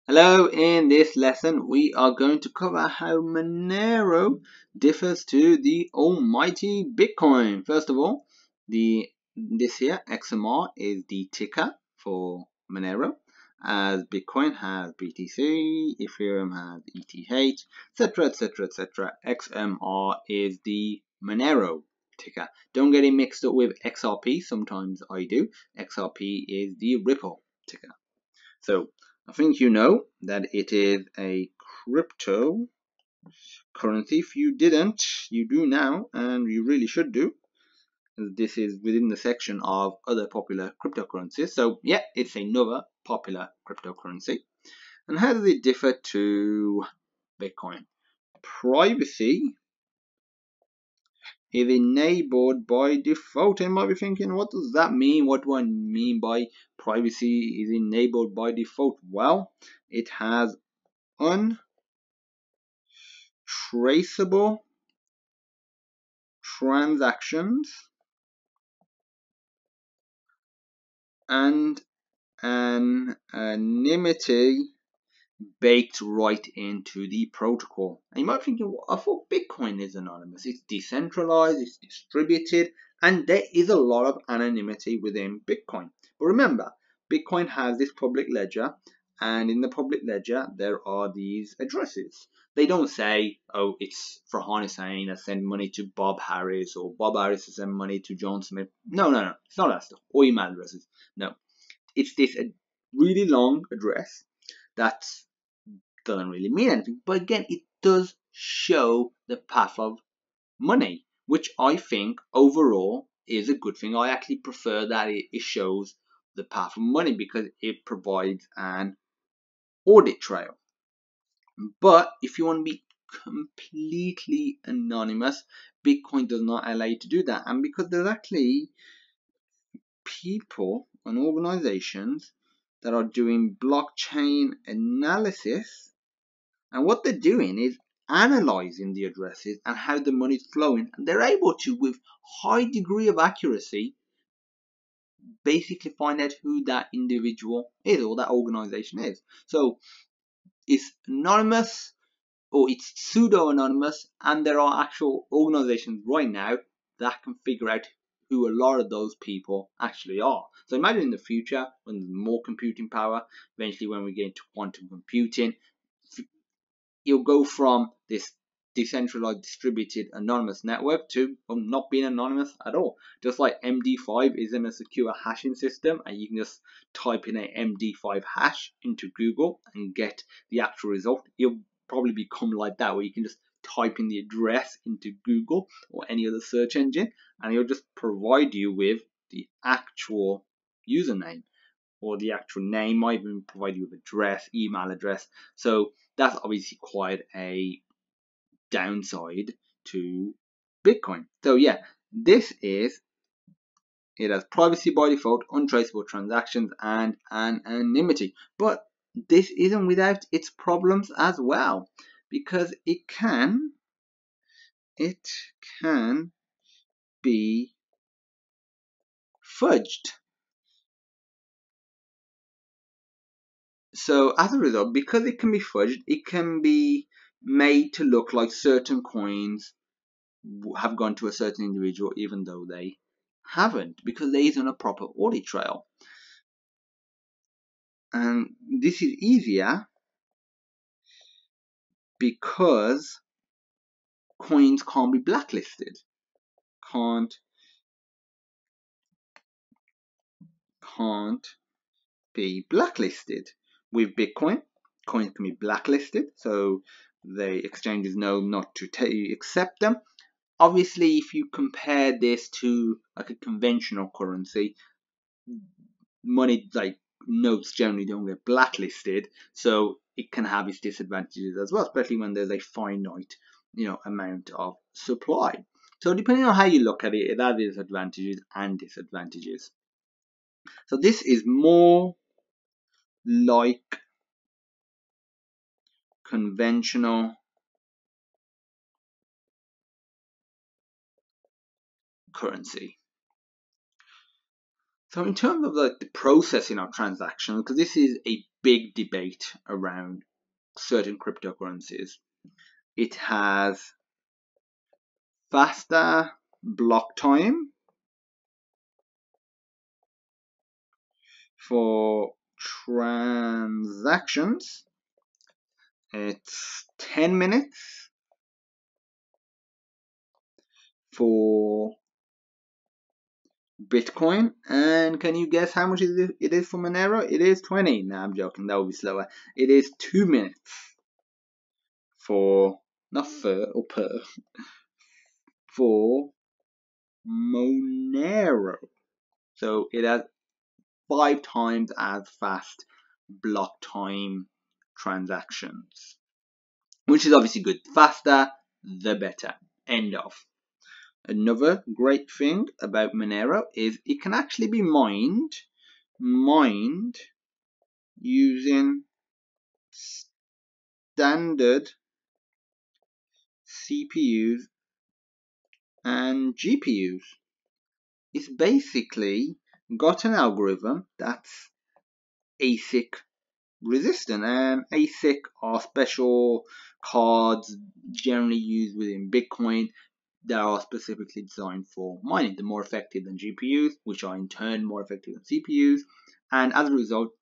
Hello, in this lesson we are going to cover how Monero differs to the almighty Bitcoin. First of all, this here XMR is the ticker for Monero, as Bitcoin has BTC, Ethereum has ETH, etc, etc, etc. XMR is the Monero ticker. Don't get it mixed up with XRP, sometimes I do. XRP is the Ripple ticker. So I think you know that it is a crypto currency. If you didn't, you do now, and you really should do. This is within the section of other popular cryptocurrencies. So yeah, it's another popular cryptocurrency. And how does it differ to Bitcoin? Privacy is enabled by default. And you might be thinking, what does that mean? What do I mean by privacy is enabled by default? Well, it has untraceable transactions and anonymity baked right into the protocol. And you might be thinking, well, I thought Bitcoin is anonymous. It's decentralized, it's distributed, and there is a lot of anonymity within Bitcoin. But remember, Bitcoin has this public ledger, and in the public ledger there are these addresses. They don't say, oh, it's Farhan Hussain to send money to Bob Harris, or Bob Harris to send money to John Smith. No, it's not that stuff. Or email addresses. No, it's this really long address that doesn't really mean anything, but again, it does show the path of money, which I think overall is a good thing. I actually prefer that it shows the path of money because it provides an audit trail. But if you want to be completely anonymous, Bitcoin does not allow you to do that. And because there's actually people and organizations that are doing blockchain analysis, and what they're doing is analyzing the addresses and how the money is flowing, and they're able to, with high degree of accuracy, basically find out who that individual is or that organization is. So it's anonymous, or it's pseudo-anonymous, and there are actual organizations right now that can figure out who a lot of those people actually are. So imagine in the future, when there's more computing power, eventually when we get into quantum computing, you'll go from this decentralized, distributed, anonymous network to not being anonymous at all. Just like MD5 isn't a secure hashing system, and you can just type in a MD5 hash into Google and get the actual result. You'll probably become like that, where you can just type in the address into Google or any other search engine, and it'll just provide you with the actual username, or the actual name, might even provide you with address, email address. So that's obviously quite a downside to Bitcoin. So yeah, it has privacy by default, untraceable transactions, and anonymity. But this isn't without its problems as well, because it can be fudged. So as a result, because it can be fudged, it can be made to look like certain coins have gone to a certain individual even though they haven't, because there isn't a proper audit trail. And this is easier because coins can't be blacklisted. Can't be blacklisted. With Bitcoin, coins can be blacklisted, so the exchanges know not to accept them. Obviously, if you compare this to like a conventional currency, money like notes generally don't get blacklisted, so it can have its disadvantages as well, especially when there's a finite, amount of supply. So depending on how you look at it, it has advantages and disadvantages. So this is more like conventional currency. So in terms of the processing of transactions, because this is a big debate around certain cryptocurrencies, it has faster block time for transactions. It's 10 minutes for Bitcoin. And can you guess how much it is for Monero? It is 20. No, I'm joking. That would be slower. It is 2 minutes for, not for or per, for Monero. So it has 5 times as fast block time transactions, which is obviously good. Faster, the better. End of. Another great thing about Monero is it can actually be mined using standard CPUs and GPUs. It's basically got an algorithm that's ASIC resistant, and ASIC are special cards generally used within Bitcoin that are specifically designed for mining. They're more effective than GPUs, which are in turn more effective than CPUs, and as a result,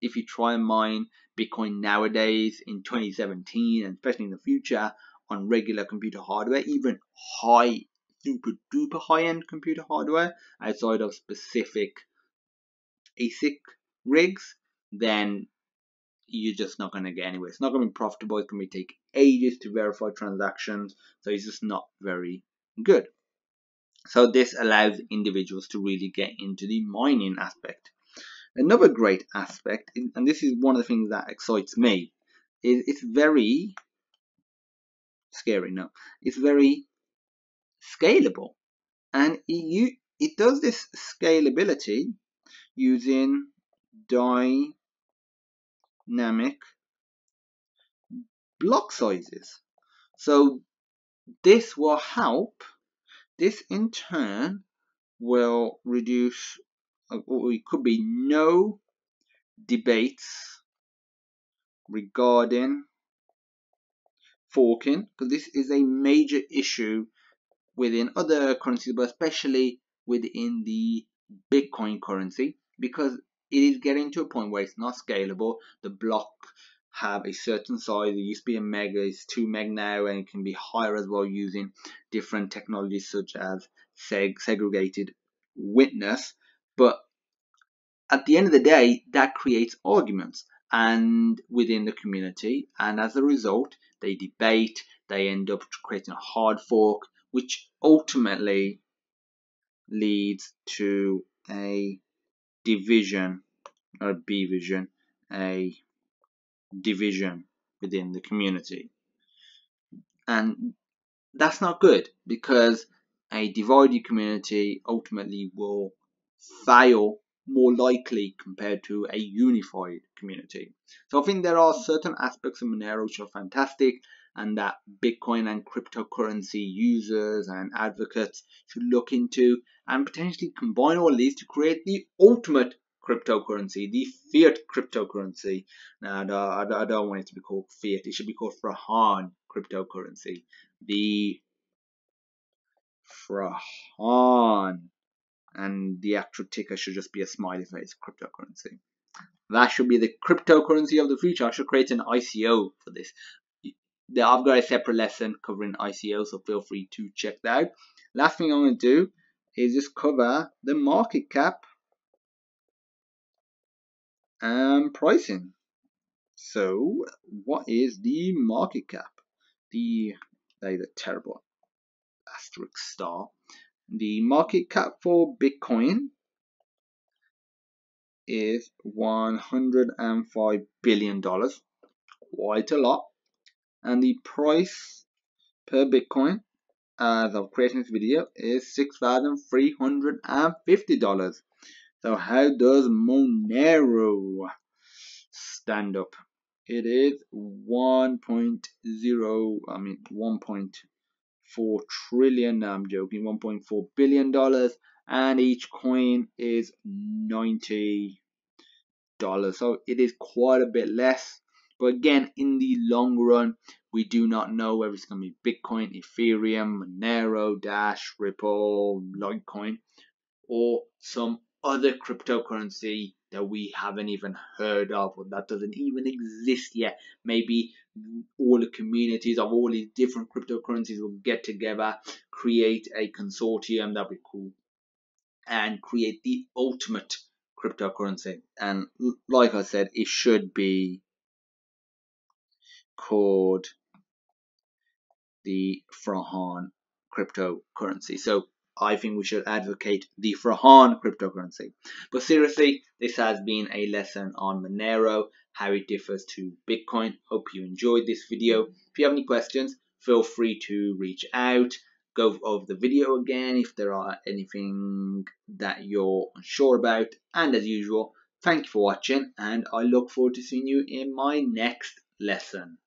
if you try and mine Bitcoin nowadays in 2017 and especially in the future on regular computer hardware, even high, super duper high end computer hardware outside of specific ASIC rigs, then you're just not going to get anywhere. It's not going to be profitable. It's going to take ages to verify transactions, so it's just not very good. So this allows individuals to really get into the mining aspect. Another great aspect, and this is one of the things that excites me, is it's very scary. No, it's very scalable, and it does this scalability using dynamic block sizes. So this will help. This in turn will reduce, or it could be no debates regarding forking, because this is a major issue within other currencies, but especially within the Bitcoin currency, because it is getting to a point where it's not scalable. The block have a certain size. It used to be a meg, it's 2 meg now, and it can be higher as well using different technologies such as segregated witness. But at the end of the day, that creates arguments and within the community, and as a result, they debate. They end up creating a hard fork, which ultimately leads to a division, or a division, a division within the community. And that's not good, because a divided community ultimately will fail more likely compared to a unified community. So I think there are certain aspects of Monero which are fantastic, and that Bitcoin and cryptocurrency users and advocates should look into and potentially combine all these to create the ultimate cryptocurrency, the fiat cryptocurrency. Now, I don't want it to be called fiat. It should be called Frahan cryptocurrency. The Frahan, and the actual ticker should just be a smiley face cryptocurrency. That should be the cryptocurrency of the future. I should create an ICO for this. I've got a separate lesson covering ICO, so feel free to check that out. Last thing I'm going to do is just cover the market cap and pricing. So, what is the market cap? That is a terrible asterisk star. The market cap for Bitcoin is $105 billion, quite a lot. And the price per Bitcoin as of creating this video is $6,350. So how does Monero stand up? It is 1.4 trillion, no, I'm joking, $1.4 billion, and each coin is $90. So it is quite a bit less. But again, in the long run, we do not know whether it's going to be Bitcoin, Ethereum, Monero, Dash, Ripple, Litecoin, or some other cryptocurrency that we haven't even heard of, or that doesn't even exist yet. Maybe all the communities of all these different cryptocurrencies will get together, create a consortium that we call, and create the ultimate cryptocurrency. And like I said, it should be called the Frahan cryptocurrency. So I think we should advocate the Frahan cryptocurrency. But seriously, this has been a lesson on Monero, how it differs to Bitcoin. Hope you enjoyed this video. If you have any questions, feel free to reach out. Go over the video again if there are anything that you're unsure about. And as usual, thank you for watching, and I look forward to seeing you in my next lesson.